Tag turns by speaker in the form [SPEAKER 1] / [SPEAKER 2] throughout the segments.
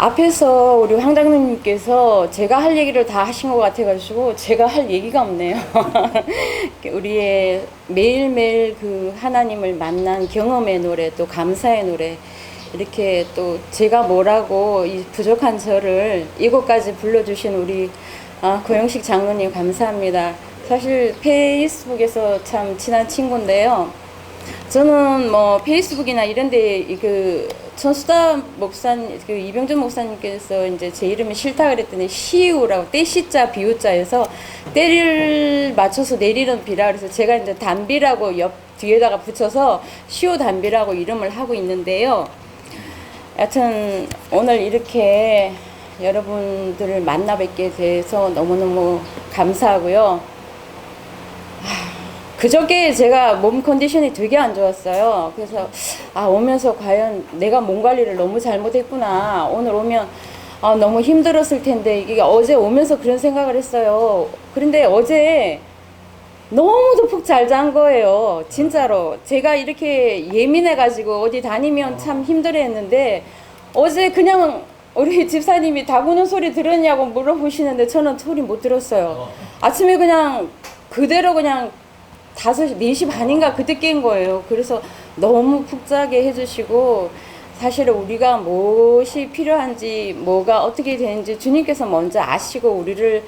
[SPEAKER 1] 앞에서 우리 황장님께서 제가 할 얘기를 다 하신 것 같아가지고 제가 할 얘기가 없네요. 우리의 매일매일 그 하나님을 만난 경험의 노래, 또 감사의 노래, 이렇게 또 제가 뭐라고 이 부족한 저를 이곳까지 불러주신 우리 고영식 장로님 감사합니다. 사실 페이스북에서 참 친한 친구인데요. 저는 뭐 페이스북이나 이런데 그 천수다 목사님, 그 이병준 목사님께서 이제 제 이름이 싫다 그랬더니 시우라고 떼시자 비우자에서 때를 맞춰서 내리는 비라 그래서 제가 이제 단비라고 옆 뒤에다가 붙여서 시우 단비라고 이름을 하고 있는데요. 여튼 오늘 이렇게 여러분들을 만나 뵙게 돼서 너무너무 감사하고요. 그저께 제가 몸 컨디션이 되게 안 좋았어요. 그래서 오면서 과연 내가 몸 관리를 너무 잘못했구나. 오늘 오면 너무 힘들었을 텐데 이게 어제 오면서 그런 생각을 했어요. 그런데 어제 너무도 푹 잘 잔 거예요. 진짜로. 제가 이렇게 예민해가지고 어디 다니면 참 힘들어했는데 어제 그냥 우리 집사님이 닭 우는 소리 들었냐고 물어보시는데 저는 소리 못 들었어요. 아침에 그냥 그대로 그냥 4시 반인가 그때 깬 거예요. 그래서 너무 푹 자게 해주시고 사실은 우리가 무엇이 필요한지 뭐가 어떻게 되는지 주님께서 먼저 아시고 우리를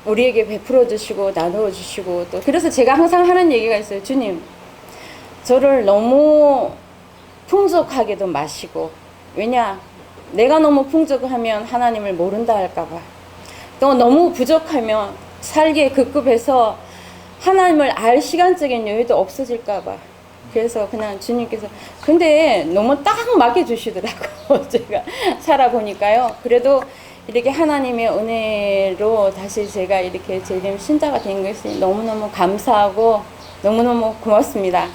[SPEAKER 1] 우리에게 베풀어 주시고 나누어 주시고 또 그래서 제가 항상 하는 얘기가 있어요. 주님 저를 너무 풍족하게도 마시고 왜냐 내가 너무 풍족하면 하나님을 모른다 할까봐 또 너무 부족하면 살기에 급급해서 하나님을 알 시간적인 여유도 없어질까봐 그래서 그냥 주님께서 근데 너무 딱 맡겨주시더라고 제가 살아보니까요. 그래도 이렇게 하나님의 은혜로 다시 제가 이렇게 재림 신자가 된 것이 너무너무 감사하고 너무너무 고맙습니다.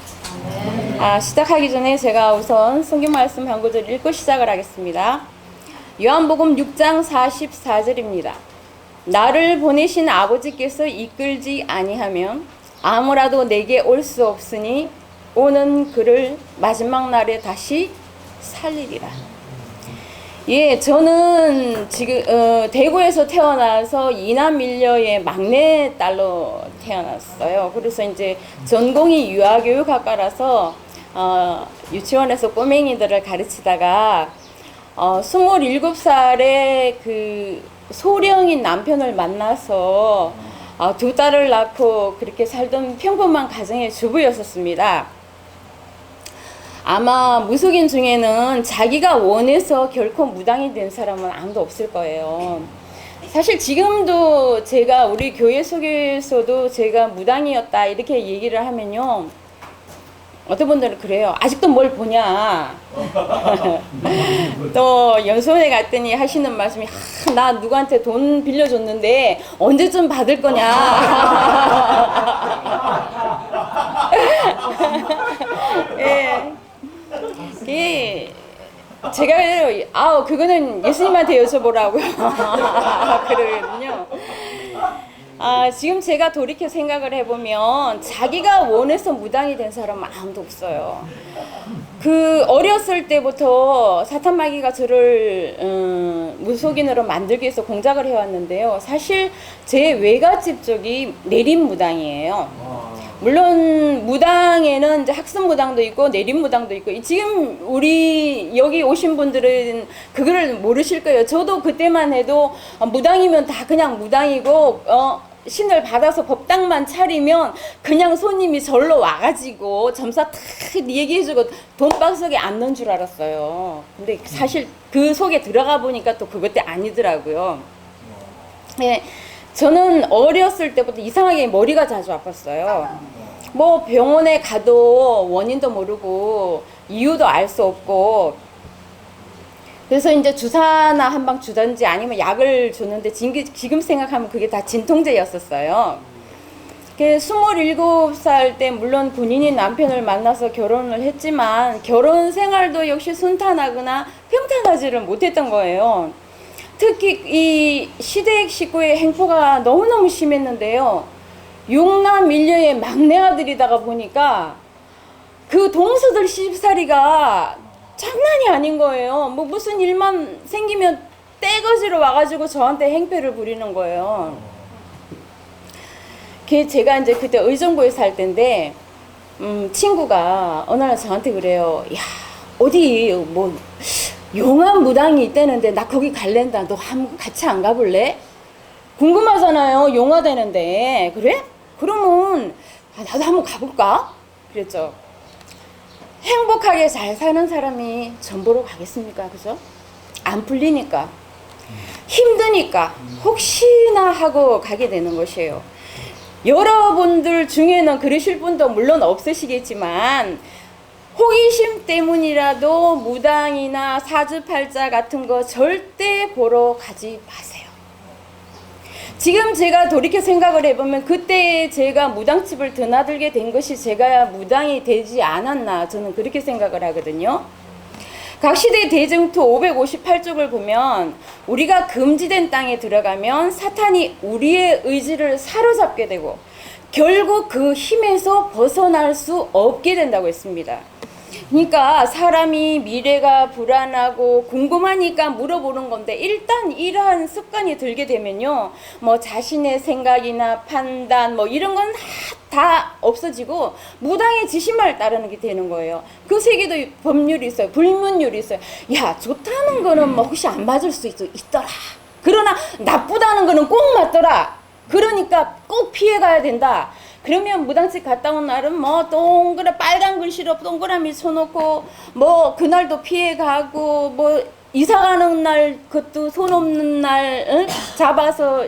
[SPEAKER 1] 시작하기 전에 제가 우선 성경 말씀 한 구절 읽고 시작을 하겠습니다. 요한복음 6장 44절입니다. 나를 보내신 아버지께서 이끌지 아니하면 아무라도 내게 올 수 없으니 오는 그를 마지막 날에 다시 살리리라. 예, 저는 지금 대구에서 태어나서 이남 일녀의 막내 딸로 태어났어요. 그래서 이제 전공이 유아교육학과라서 유치원에서 꼬맹이들을 가르치다가 27살에 그 소령인 남편을 만나서 2딸을 낳고 그렇게 살던 평범한 가정의 주부였었습니다. 아마 무속인 중에는 자기가 원해서 결코 무당이 된 사람은 아무도 없을 거예요. 사실 지금도 제가 우리 교회 속에서도 제가 무당이었다 이렇게 얘기를 하면요. 어떤 분들은 그래요. 아직도 뭘 보냐. 또 연수원에 갔더니 하시는 말씀이 나 누구한테 돈 빌려줬는데 언제쯤 받을 거냐. 예. 제가 그래요. 그거는 예수님한테 여쭤보라고요. 그러거든요. 지금 제가 돌이켜 생각을 해보면 자기가 원해서 무당이 된 사람은 아무도 없어요. 그 어렸을 때부터 사탄 마귀가 저를 무속인으로 만들기 위해서 공작을 해왔는데요. 사실 제 외갓집 쪽이 내림무당이에요. 물론 무당에는 이제 학습무당도 있고 내림무당도 있고 지금 우리 여기 오신 분들은 그거를 모르실 거예요. 저도 그때만 해도 무당이면 다 그냥 무당이고 신을 받아서 법당만 차리면 그냥 손님이 절로 와가지고 점사 탁 얘기해주고 돈박스에 앉는 줄 알았어요. 근데 사실 그 속에 들어가 보니까 또 그것도 아니더라고요. 예, 저는 어렸을 때부터 이상하게 머리가 자주 아팠어요. 뭐 병원에 가도 원인도 모르고 이유도 알 수 없고 그래서 이제 주사나 한 방 주던지 아니면 약을 줬는데 지금 생각하면 그게 다 진통제였었어요. 27살 때 물론 본인이 남편을 만나서 결혼을 했지만 결혼 생활도 역시 순탄하거나 평탄하지를 못했던 거예요. 특히 이 시댁 식구의 행포가 너무너무 심했는데요. 6남 1녀의 막내 아들이다가 보니까 그 동서들 시집살이가 장난이 아닌 거예요. 뭐 무슨 일만 생기면 떼거지로 와가지고 저한테 행패를 부리는 거예요. 제가 이제 그때 의정부에 살 때인데 친구가 어느 날 저한테 그래요. 야, 어디 뭐 용암 무당이 있다는데 나 거기 갈랜다. 너 같이 안 가볼래? 궁금하잖아요. 용화되는데. 그래? 그러면 나도 한번 가볼까? 그랬죠. 행복하게 잘 사는 사람이 전 보러 가겠습니까? 그죠? 안 풀리니까. 힘드니까. 혹시나 하고 가게 되는 것이에요. 여러분들 중에는 그러실 분도 물론 없으시겠지만 호기심 때문이라도 무당이나 사주팔자 같은 거 절대 보러 가지 마세요. 지금 제가 돌이켜 생각을 해보면 그때 제가 무당집을 드나들게 된 것이 제가 무당이 되지 않았나 저는 그렇게 생각을 하거든요. 각시대 대증투 558쪽을 보면 우리가 금지된 땅에 들어가면 사탄이 우리의 의지를 사로잡게 되고 결국 그 힘에서 벗어날 수 없게 된다고 했습니다. 그러니까 사람이 미래가 불안하고 궁금하니까 물어보는 건데 일단 이러한 습관이 들게 되면요, 뭐 자신의 생각이나 판단 뭐 이런 건 다 없어지고 무당의 지시만 따르는 게 되는 거예요. 그 세계도 법률이 있어요. 불문율이 있어요. 야, 좋다는 거는 뭐 혹시 안 맞을 수 있더라. 그러나 나쁘다는 거는 꼭 맞더라. 그러니까 꼭 피해가야 된다. 그러면 무당집 갔다 온 날은 뭐 빨간 글씨로 동그라미 쳐놓고 뭐 그날도 피해가고 뭐 이사 가는 날 그것도 손 없는 날 잡아서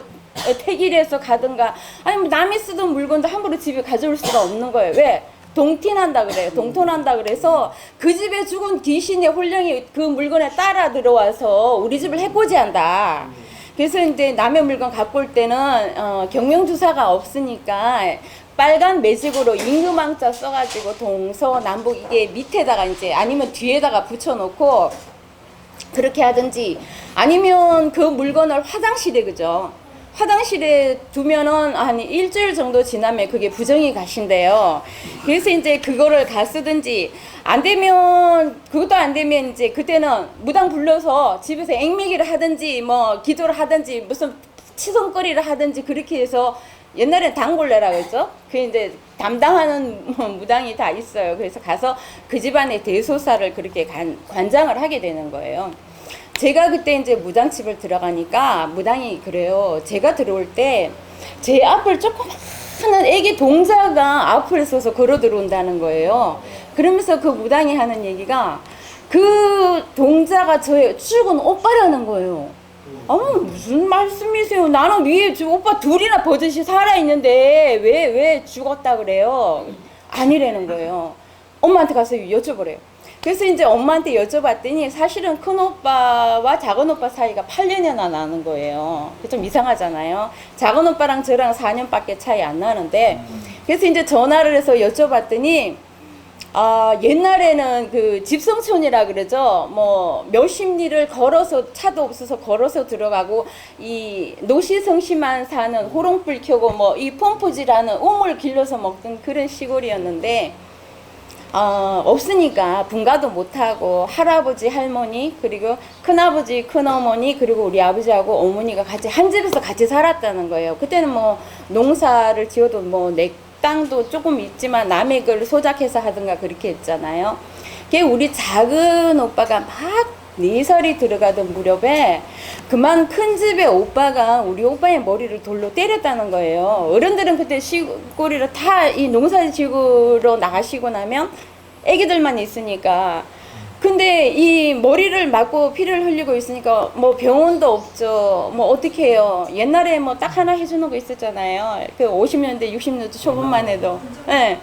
[SPEAKER 1] 택일해서 가든가 아니면 남이 쓰던 물건도 함부로 집에 가져올 수가 없는 거예요. 왜? 동티난다 그래요. 동토난다 그래서 그 집에 죽은 귀신의 혼령이 그 물건에 따라 들어와서 우리 집을 해코지한다. 그래서 이제 남의 물건 갖고 올 때는 경명주사가 없으니까 빨간 매직으로 임금왕자 써가지고 동서남북 이게 밑에다가 이제 아니면 뒤에다가 붙여놓고 그렇게 하든지 아니면 그 물건을 화장실에 그죠? 화장실에 두면은 한 일주일 정도 지나면 그게 부정이 가신대요. 그래서 이제 그거를 가 쓰든지 안 되면 그것도 안 되면 이제 그때는 무당 불러서 집에서 앵매기를 하든지 뭐 기도를 하든지 무슨 치성거리를 하든지 그렇게 해서 옛날엔 단골레라고 했죠. 그 이제 담당하는 무당이 다 있어요. 그래서 가서 그 집안의 대소사를 그렇게 관장을 하게 되는 거예요. 제가 그때 이제 무당집을 들어가니까 무당이 그래요. 제가 들어올 때 제 앞을 조그마한 애기 동자가 앞을 서서 걸어 들어온다는 거예요. 그러면서 그 무당이 하는 얘기가 그 동자가 저의 죽은 오빠라는 거예요. 무슨 말씀이세요? 나는 위에 오빠 둘이나 버젓이 살아있는데 왜 죽었다 그래요? 아니라는 거예요. 엄마한테 가서 여쭤보래요. 그래서 이제 엄마한테 여쭤봤더니 사실은 큰 오빠와 작은 오빠 사이가 8년이나 나는 거예요. 좀 이상하잖아요. 작은 오빠랑 저랑 4년밖에 차이 안 나는데 그래서 이제 전화를 해서 여쭤봤더니 옛날에는 그 집성촌이라 그러죠. 뭐 몇십 리를 걸어서 차도 없어서 걸어서 들어가고 이 노시성씨만 사는 호롱불 켜고 뭐 이 펌프질하는 우물 길러서 먹던 그런 시골이었는데 없으니까 분가도 못하고 할아버지 할머니 그리고 큰아버지 큰어머니 그리고 우리 아버지하고 어머니가 같이 한 집에서 같이 살았다는 거예요. 그때는 뭐 농사를 지어도 뭐 내 땅도 조금 있지만 남의 걸 소작해서 하든가 그렇게 했잖아요. 그게 우리 작은 오빠가 막 4살이 들어가던 무렵에 그만 큰 집의 오빠가 우리 오빠의 머리를 돌로 때렸다는 거예요. 어른들은 그때 시골이라 다 이 농사 지구로 나가시고 나면 애기들만 있으니까. 근데 이 머리를 맞고 피를 흘리고 있으니까 뭐 병원도 없죠. 뭐 어떻게 해요. 옛날에 뭐 딱 하나 해주는 거 있었잖아요. 그 50년대 60년대 초반만 해도 네.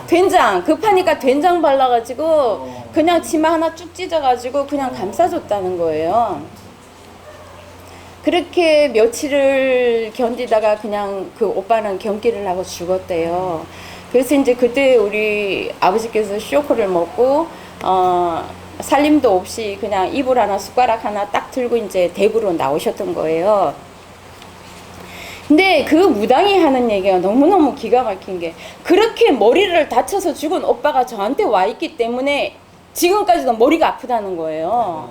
[SPEAKER 1] 된장 급하니까 된장 발라가지고 그냥 치마 하나 쭉 찢어가지고 그냥 감싸줬다는 거예요. 그렇게 며칠을 견디다가 그냥 그 오빠는 경기를 하고 죽었대요. 그래서 이제 그때 우리 아버지께서 쇼크를 먹고 살림도 없이 그냥 이불 하나 숟가락 하나 딱 들고 이제 댁으로 나오셨던 거예요. 근데 그 무당이 하는 얘기가 너무너무 기가 막힌 게 그렇게 머리를 다쳐서 죽은 오빠가 저한테 와 있기 때문에 지금까지도 머리가 아프다는 거예요.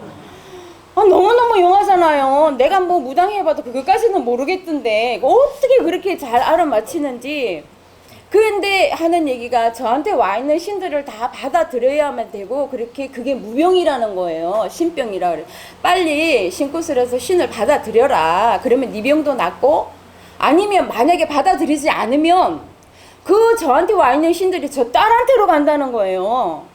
[SPEAKER 1] 너무너무 용하잖아요. 내가 뭐 무당해봐도 그것까지는 모르겠던데 어떻게 그렇게 잘 알아맞히는지. 그런데 하는 얘기가 저한테 와 있는 신들을 다 받아들여야만 되고 그렇게 그게 무병이라는 거예요. 신병이라 그래. 빨리 신굿을해서 신을 받아들여라. 그러면 네 병도 낫고, 아니면 만약에 받아들이지 않으면 그 저한테 와 있는 신들이 저 딸한테로 간다는 거예요.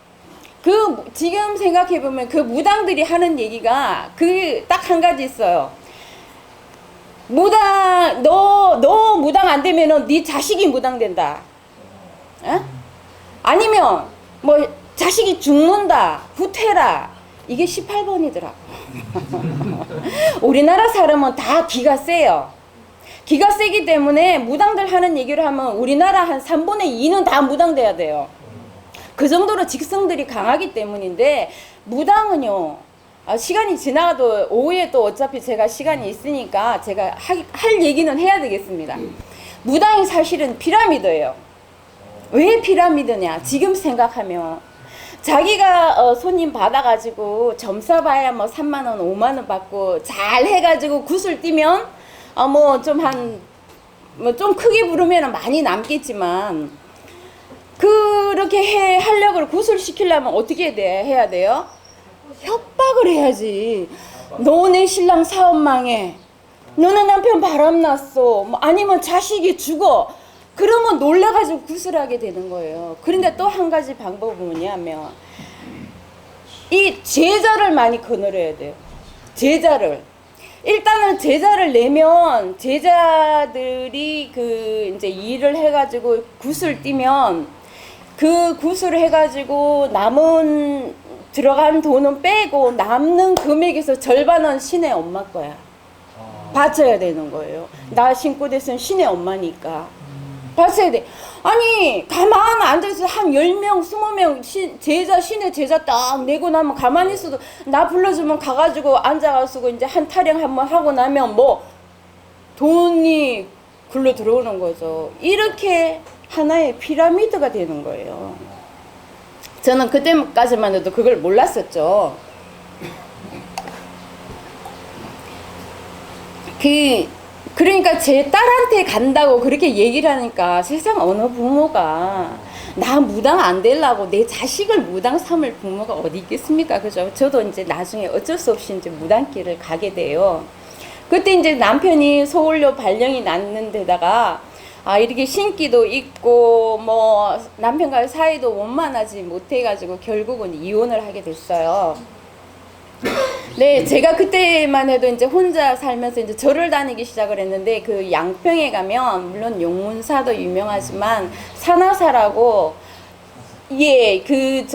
[SPEAKER 1] 그 지금 생각해 보면 그 무당들이 하는 얘기가 그 딱 한 가지 있어요. 무당, 너 무당 안 되면은 네 자식이 무당 된다. 에? 아니면 뭐 자식이 죽는다. 후퇴라. 이게 18번이더라. 우리나라 사람은 다 기가 세요. 기가 세기 때문에 무당들 하는 얘기를 하면 우리나라 한 3분의 2는 다 무당 돼야 돼요. 그 정도로 직성들이 강하기 때문인데, 무당은요, 시간이 지나가도 오후에 또 어차피 제가 시간이 있으니까 제가 할 얘기는 해야 되겠습니다. 무당이 사실은 피라미드예요. 왜 피라미드냐? 지금 생각하면 자기가 손님 받아가지고 점사 봐야 뭐 3만원, 5만원 받고 잘 해가지고 굿을 띄면 뭐 좀 뭐 좀 크게 부르면 많이 남겠지만, 그렇게 하려고 굿을 시키려면 어떻게 해야 돼요? 협박을 해야지. 너네 신랑 사업 망해. 너네 남편 바람났어. 뭐 아니면 자식이 죽어. 그러면 놀라가지고 굿을 하게 되는 거예요. 그런데 또 한 가지 방법은 뭐냐면, 이 제자를 많이 거느려야 돼요. 제자를. 일단은 제자를 내면 제자들이 그 이제 일을 해가지고 굿을 띄면 그 굿을 해가지고 남은 들어간 돈은 빼고 남는 금액에서 절반은 신의 엄마 거야. 바쳐야 되는 거예요. 나 신굿에서는 신의 엄마니까 바쳐야 돼. 아니 가만 앉아서 한 10명 20명 제자 신의 제자 딱 내고 나면 가만히 있어도, 나 불러주면 가가지고 앉아가지고 이제 한 타령 한번 하고 나면 뭐 돈이 굴러 들어오는 거죠. 이렇게 하나의 피라미드가 되는 거예요. 저는 그때까지만 해도 그걸 몰랐었죠. 그러니까 제 딸한테 간다고 그렇게 얘기를 하니까 세상 어느 부모가 나 무당 안 되려고 내 자식을 무당 삼을 부모가 어디 있겠습니까? 그죠? 저도 이제 나중에 어쩔 수 없이 이제 무당길을 가게 돼요. 그때 이제 남편이 서울로 발령이 났는 데다가 이렇게 신기도 있고 뭐 남편과의 사이도 원만하지 못해가지고 결국은 이혼을 하게 됐어요. 네, 제가 그때만 해도 이제 혼자 살면서 이제 절을 다니기 시작을 했는데, 그 양평에 가면 물론 용문사도 유명하지만 산화사라고, 예, 그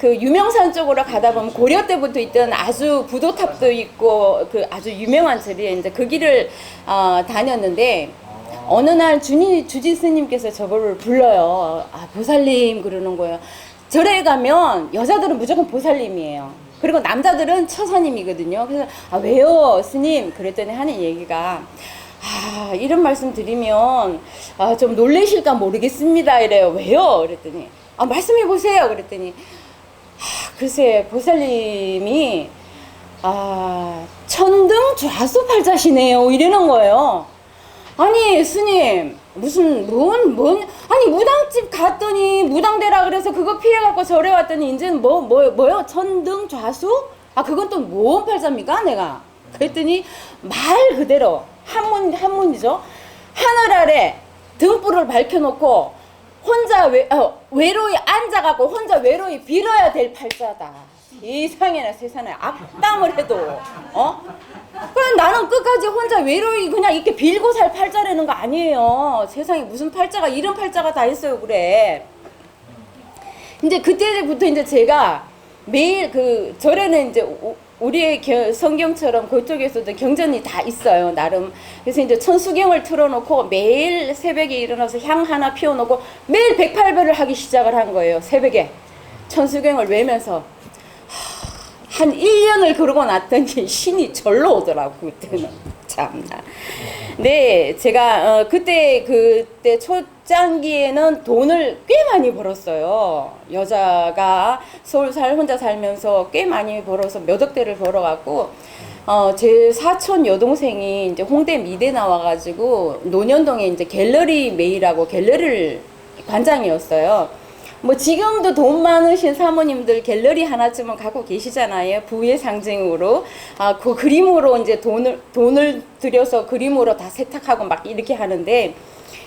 [SPEAKER 1] 유명산 쪽으로 가다 보면 고려 때부터 있던 아주 부도탑도 있고 그 아주 유명한 절이에요. 이제 그 길을 다녔는데 어느 날 주지 스님께서 저를 불러요. 보살님 그러는 거예요. 절에 가면 여자들은 무조건 보살님이에요. 그리고 남자들은 처사님이거든요. 그래서 왜요 스님? 그랬더니 하는 얘기가 이런 말씀 드리면 좀 놀라실까 모르겠습니다 이래요. 왜요? 그랬더니 말씀해 보세요. 그랬더니 글쎄 보살님이 천등 좌수팔자시네요 이러는 거예요. 아니 스님 무슨 아니 무당집 갔더니 무당되라 그래서 그거 피해갖고 절에 왔더니 이제는 뭐요? 천등 좌수? 그건 또 뭔 팔자입니까 내가? 그랬더니 말 그대로 한문이죠. 하늘 아래 등불을 밝혀놓고 혼자 외로이 앉아갖고 혼자 외로이 빌어야 될 팔자다. 세상에 악담을 해도 그럼 나는 끝까지 혼자 외로이 그냥 이렇게 빌고 살 팔자라는 거 아니에요. 세상에 무슨 팔자가 이런 팔자가 다 있어요. 그래. 이제 그때부터 이제 제가 매일 그 절에는 이제 우리의 성경처럼 그쪽에서도 경전이 다 있어요 나름. 그래서 이제 천수경을 틀어놓고 매일 새벽에 일어나서 향 하나 피워놓고 매일 108배를 하기 시작을 한 거예요. 새벽에 천수경을 외면서 한 1년을 그러고 났더니 신이 절로 오더라고 그때는. 참나. 네, 제가 그때 초창기에는 돈을 꽤 많이 벌었어요. 여자가 서울 혼자 살면서 꽤 많이 벌어서 몇 억대를 벌어갖고, 제 사촌 여동생이 이제 홍대 미대 나와가지고 논현동에 이제 갤러리 메이라고 갤러리를 관장이었어요. 뭐 지금도 돈 많으신 사모님들 갤러리 하나쯤은 갖고 계시잖아요. 부의 상징으로. 그 그림으로 이제 돈을 들여서 그림으로 다 세탁하고 막 이렇게 하는데,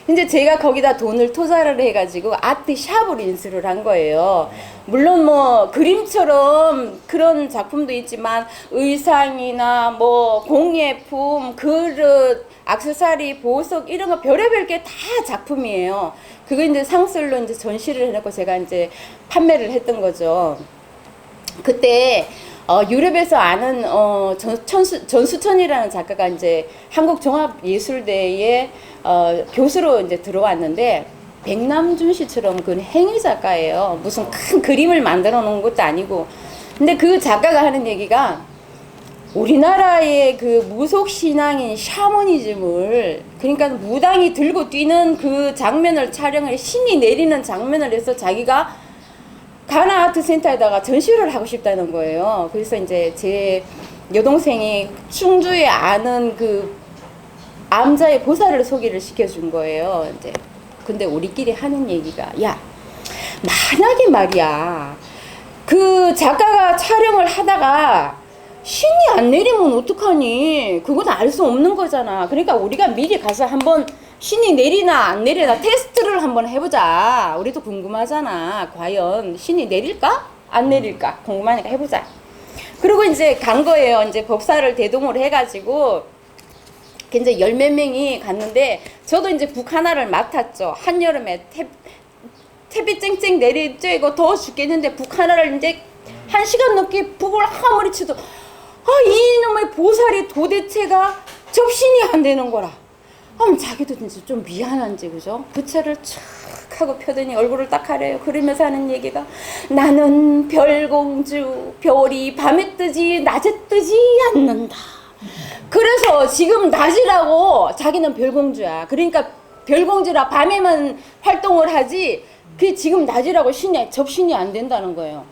[SPEAKER 1] 이제 제가 거기다 돈을 투자를 해가지고 아트샵을 인수를 한 거예요. 물론 뭐 그림처럼 그런 작품도 있지만 의상이나 뭐 공예품, 그릇, 액세서리, 보석 이런 거 별의별 게 다 작품이에요. 그거 이제 상술로 이제 전시를 해놓고 제가 이제 판매를 했던 거죠. 그때 유럽에서 아는 전수천이라는 작가가 이제 한국종합예술대에 교수로 이제 들어왔는데, 백남준 씨처럼 그 행위 작가예요. 무슨 큰 그림을 만들어 놓은 것도 아니고. 근데 그 작가가 하는 얘기가, 우리나라의 그 무속 신앙인 샤머니즘을, 그러니까 무당이 들고 뛰는 그 장면을 촬영을, 신이 내리는 장면을 해서 자기가 가나 아트 센터에다가 전시를 하고 싶다는 거예요. 그래서 이제 제 여동생이 충주에 아는 그 암자의 보살을 소개를 시켜준 거예요. 이제 근데 우리끼리 하는 얘기가, 야, 만약에 말이야, 그 작가가 촬영을 하다가 신이 안 내리면 어떡하니? 그건 알 수 없는 거잖아. 그러니까 우리가 미리 가서 한번 신이 내리나 안 내리나 테스트를 한번 해보자. 우리도 궁금하잖아. 과연 신이 내릴까? 안 내릴까? 궁금하니까 해보자. 그리고 이제 간 거예요. 이제 법사를 대동을 해가지고 이제 열 몇 명이 갔는데, 저도 이제 북 하나를 맡았죠. 한여름에 태비 쨍쨍 내리쬐고 더워 죽겠는데 북 하나를 이제 1시간 넘게 북을 아무리 치도 이놈의 보살이 도대체가 접신이 안 되는 거라. 자기도 이제 좀 미안한지, 그죠? 부채를 촥 하고 펴더니 얼굴을 딱 가려요. 그러면서 하는 얘기가, 나는 별공주, 별이 밤에 뜨지 낮에 뜨지 않는다. 그래서 지금 낮이라고 자기는 별공주야. 그러니까 별공주라 밤에만 활동을 하지, 그게 지금 낮이라고 접신이 안 된다는 거예요.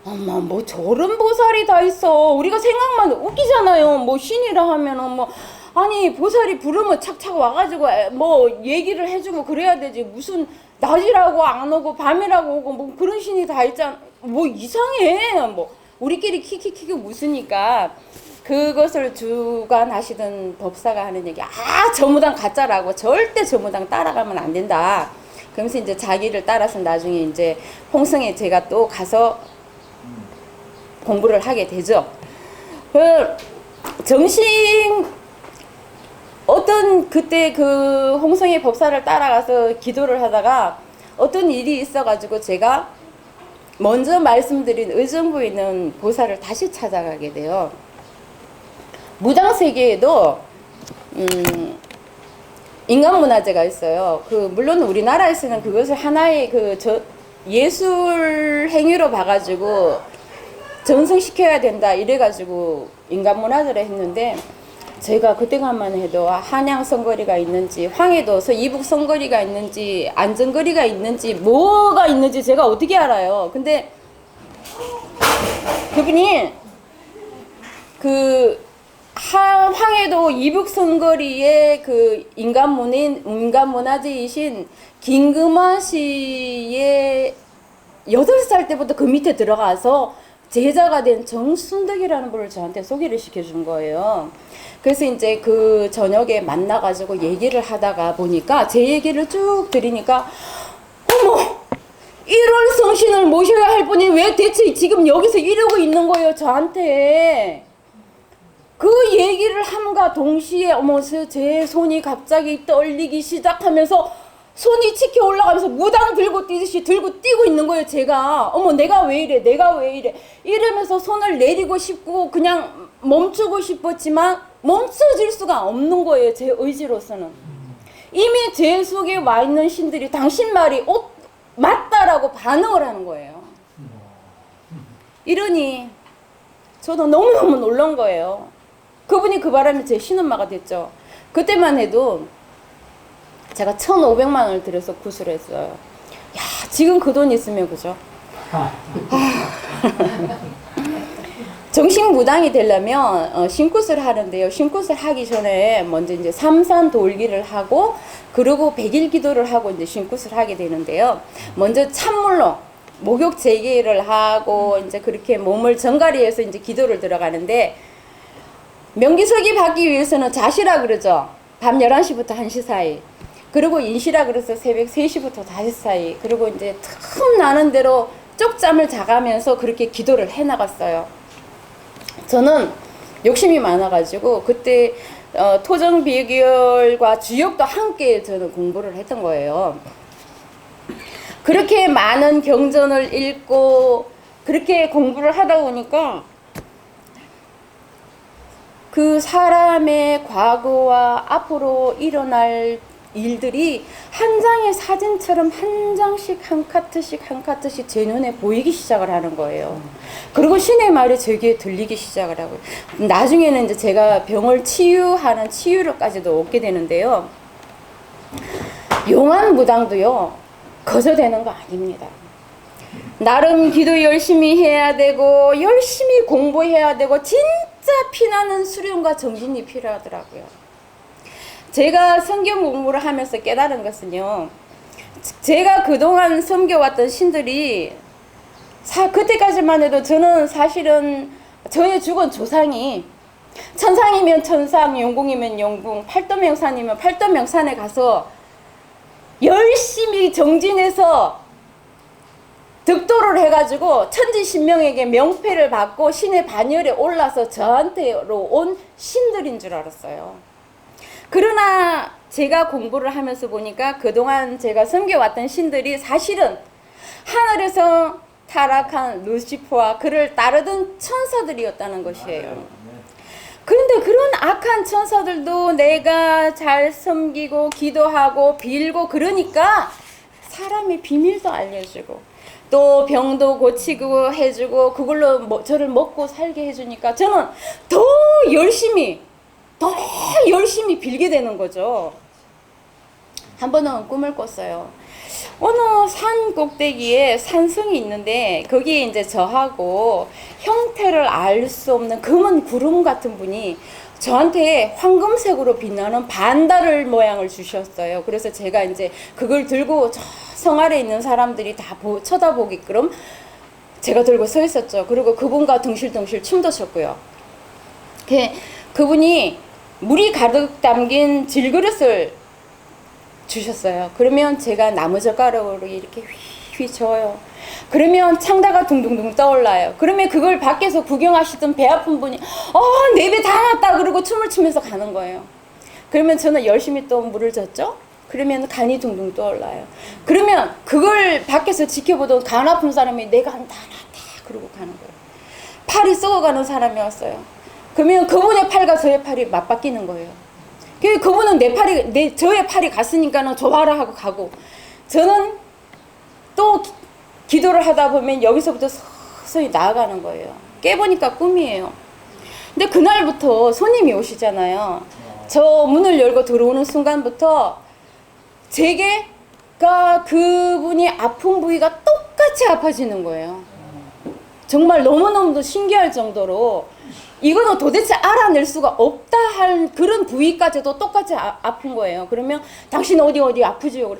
[SPEAKER 1] 엄마, 뭐 저런 보살이 다 있어. 우리가 생각만 웃기잖아요. 뭐 신이라 하면은 뭐, 아니 보살이 부르면 착착 와가지고 뭐 얘기를 해주고 그래야 되지. 무슨 낮이라고 안 오고 밤이라고 오고 뭐 그런 신이 다 있잖아. 뭐 이상해. 뭐 우리끼리 키키키키 웃으니까, 그것을 주관하시던 법사가 하는 얘기, 저 무당 가짜라고. 절대 저 무당 따라가면 안 된다. 그러면서 이제 자기를 따라서 나중에 이제 홍성에 제가 또 가서 공부를 하게 되죠. 그때 그 홍성의 법사를 따라가서 기도를 하다가 어떤 일이 있어가지고 제가 먼저 말씀드린 의정부에 있는 보살을 다시 찾아가게 돼요. 무당 세계에도 인간문화재가 있어요. 물론 우리나라에서는 그것을 하나의 예술 행위로 봐가지고 전승시켜야 된다 이래가지고 인간문화재를 했는데, 제가 그때가만 해도 한양 선거리가 있는지, 황해도서 이북 선거리가 있는지, 안전거리가 있는지, 뭐가 있는지 제가 어떻게 알아요. 근데 그분이 황해도 이북 선거리에 인간문화재이신 김금화 씨의 8살 때부터 그 밑에 들어가서 제자가 된 정순덕이라는 분을 저한테 소개를 시켜준 거예요. 그래서 이제 그 저녁에 만나가지고 얘기를 하다가 보니까, 제 얘기를 쭉 들으니까, 어머! 1월 성신을 모셔야 할 분이 왜 대체 지금 여기서 이러고 있는 거예요, 저한테. 그 얘기를 함과 동시에, 어머, 제 손이 갑자기 떨리기 시작하면서 손이 치켜 올라가면서 무당 들고 뛰듯이 들고 뛰고 있는 거예요, 제가. 어머, 내가 왜 이래, 내가 왜 이래. 이러면서 손을 내리고 싶고 그냥 멈추고 싶었지만 멈춰질 수가 없는 거예요, 제 의지로서는. 이미 제 속에 와 있는 신들이 당신 말이 맞다라고 반응을 하는 거예요. 이러니 저도 너무너무 놀란 거예요. 그분이 그 바람에 제 신엄마가 됐죠. 그때만 해도 제가 1,500만 원을 들여서 구술했어요. 야, 지금 그 돈 있으면 그죠? 정신무당이 되려면 신굿을 하는데요. 신굿을 하기 전에 먼저 이제 삼산 돌기를 하고 그리고 100일 기도를 하고 이제 신굿을 하게 되는데요. 먼저 찬물로 목욕 재개를 하고 이제 그렇게 몸을 정갈이해서 이제 기도를 들어가는데 명기석이 받기 위해서는 자시라 그러죠. 밤 11시부터 1시 사이. 그리고 인시라 그래서 새벽 3시부터 5시 사이. 그리고 이제 틈 나는 대로 쪽잠을 자가면서 그렇게 기도를 해 나갔어요. 저는 욕심이 많아가지고 그때 토정 비결과 주역도 함께 저는 공부를 했던 거예요. 그렇게 많은 경전을 읽고 그렇게 공부를 하다 보니까 그 사람의 과거와 앞으로 일어날 일들이 한 장의 사진처럼 한 장씩 한 카트씩 제 눈에 보이기 시작을 하는 거예요. 그리고 신의 말이 제 귀에 들리기 시작을 하고요. 나중에는 이제 제가 병을 치유하는 치유를까지도 얻게 되는데요. 용한 무당도요, 거저되는 거 아닙니다. 나름 기도 열심히 해야 되고 열심히 공부해야 되고 진짜 피나는 수련과 정진이 필요하더라고요. 제가 성경 공부를 하면서 깨달은 것은요, 제가 그동안 섬겨왔던 신들이 그때까지만 해도 저는 사실은 저의 죽은 조상이 천상이면 천상, 영궁이면 영궁, 팔도명산이면 팔도명산에 가서 열심히 정진해서 득도를 해가지고 천지신명에게 명패를 받고 신의 반열에 올라서 저한테로 온 신들인 줄 알았어요. 그러나 제가 공부를 하면서 보니까 그동안 제가 섬겨왔던 신들이 사실은 하늘에서 타락한 루시퍼와 그를 따르던 천사들이었다는 것이에요. 그런데 그런 악한 천사들도 내가 잘 섬기고 기도하고 빌고 그러니까 사람의 비밀도 알려주고 또 병도 고치고 해주고 그걸로 저를 먹고 살게 해주니까 저는 더 열심히 빌게 되는 거죠. 한 번은 꿈을 꿨어요. 어느 산 꼭대기에 산성이 있는데 거기에 이제 저하고 형태를 알 수 없는 검은 구름 같은 분이 저한테 황금색으로 빛나는 반달 모양을 주셨어요. 그래서 제가 이제 그걸 들고 저 성 아래에 있는 사람들이 다 쳐다보게끔 제가 들고 서 있었죠. 그리고 그분과 덩실덩실 춤도 췄고요. 그분이 물이 가득 담긴 질그릇을 주셨어요. 그러면 제가 나무젓가락으로 이렇게 휘휘 저어요. 그러면 창다가 둥둥둥 떠올라요. 그러면 그걸 밖에서 구경하시던 배 아픈 분이 내 배 다 났다 그러고 춤을 추면서 가는 거예요. 그러면 저는 열심히 또 물을 줬죠. 그러면 간이 둥둥 떠올라요. 그러면 그걸 밖에서 지켜보던 간 아픈 사람이 내 간 다 났다 그러고 가는 거예요. 팔이 썩어가는 사람이 왔어요. 그러면 그분의 팔과 저의 팔이 맞바뀌는 거예요. 그분은 저의 팔이 갔으니까는 좋아라 하고 가고, 저는 또 기도를 하다 보면 여기서부터 서서히 나아가는 거예요. 깨보니까 꿈이에요. 근데 그날부터 손님이 오시잖아요. 저 문을 열고 들어오는 순간부터 제게가 그분이 아픈 부위가 똑같이 아파지는 거예요. 정말 너무너무 신기할 정도로 이거는 도대체 알아낼 수가 없다 할 그런 부위까지도 똑같이 아픈 거예요. 그러면 당신 어디 아프지요?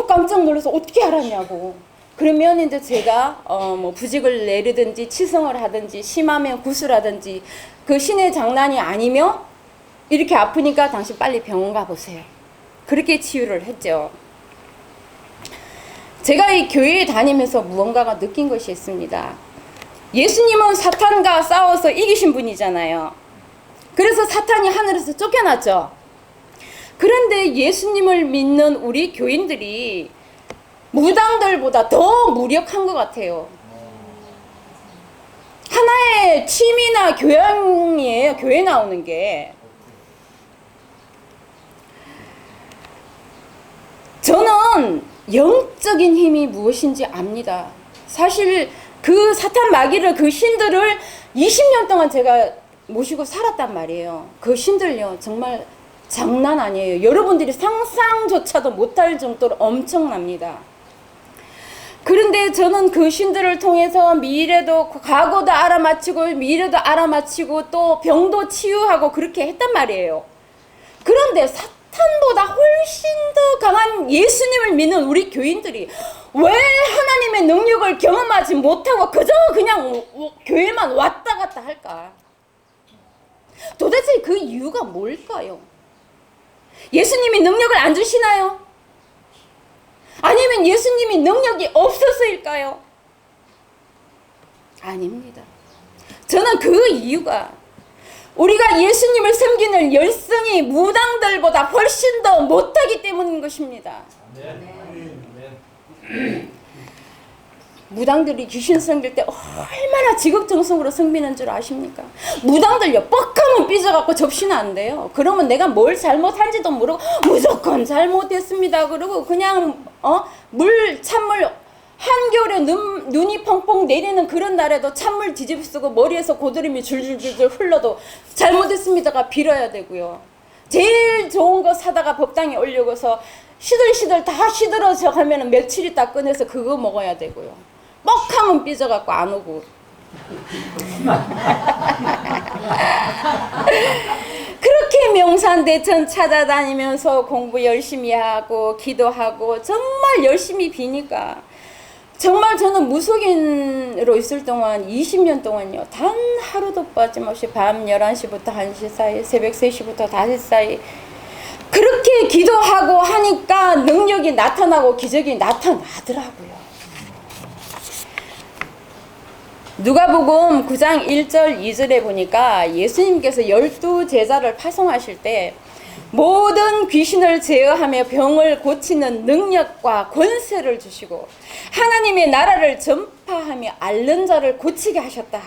[SPEAKER 1] 깜짝 놀라서 어떻게 알았냐고. 그러면 이제 제가 뭐 부직을 내리든지 치성을 하든지 심하면 구슬하든지 그 신의 장난이 아니면 이렇게 아프니까 당신 빨리 병원 가보세요. 그렇게 치유를 했죠. 제가 이 교회에 다니면서 무언가가 느낀 것이 있습니다. 예수님은 사탄과 싸워서 이기신 분이잖아요. 그래서 사탄이 하늘에서 쫓겨났죠. 그런데 예수님을 믿는 우리 교인들이 무당들보다 더 무력한 것 같아요. 하나의 취미나 교양이에요. 교회 나오는 게. 저는 영적인 힘이 무엇인지 압니다. 사실 그 사탄 마귀를, 그 신들을 20년 동안 제가 모시고 살았단 말이에요. 그 신들요, 정말 장난 아니에요. 여러분들이 상상조차도 못할 정도로 엄청납니다. 그런데 저는 그 신들을 통해서 미래도, 과거도 알아맞히고 미래도 알아맞히고 또 병도 치유하고 그렇게 했단 말이에요. 그런데 사탄보다 훨씬 더 강한 예수님을 믿는 우리 교인들이 왜 하나님의 능력을 경험하지 못하고 그저 그냥 교회만 왔다 갔다 할까? 도대체 그 이유가 뭘까요? 예수님이 능력을 안 주시나요? 아니면 예수님이 능력이 없어서일까요? 아닙니다. 저는 그 이유가 우리가 예수님을 섬기는 열성이 무당들보다 훨씬 더 못하기 때문인 것입니다. 무당들이 귀신 섬길 때 얼마나 지극정성으로 섬기는 줄 아십니까? 무당들요, 뻑하면 삐져갖고 접시는 안 돼요. 그러면 내가 뭘 잘못한지도 모르고 무조건 잘못했습니다 그러고 그냥 찬물 한겨울에 눈이 펑펑 내리는 그런 날에도 찬물 뒤집쓰고 머리에서 고드름이 줄줄줄줄 흘러도 잘못했습니다가 빌어야 되고요. 제일 좋은 거 사다가 법당에 올려서 시들시들 다 시들어져 가면 며칠 있다 꺼내서 그거 먹어야 되고요. 뻑하면 삐져갖고 안 오고. 그렇게 명산대천 찾아다니면서 공부 열심히 하고 기도하고 정말 열심히 비니까 정말 저는 무속인으로 있을 동안 20년 동안요 단 하루도 빠짐없이 밤 11시부터 1시 사이, 새벽 3시부터 5시 사이 그렇게 기도하고 하니까 능력이 나타나고 기적이 나타나더라고요. 누가복음 9장 1절 2절에 보니까 예수님께서 12제자를 파송하실 때 모든 귀신을 제어하며 병을 고치는 능력과 권세를 주시고 하나님의 나라를 전파하며 앓는 자를 고치게 하셨다.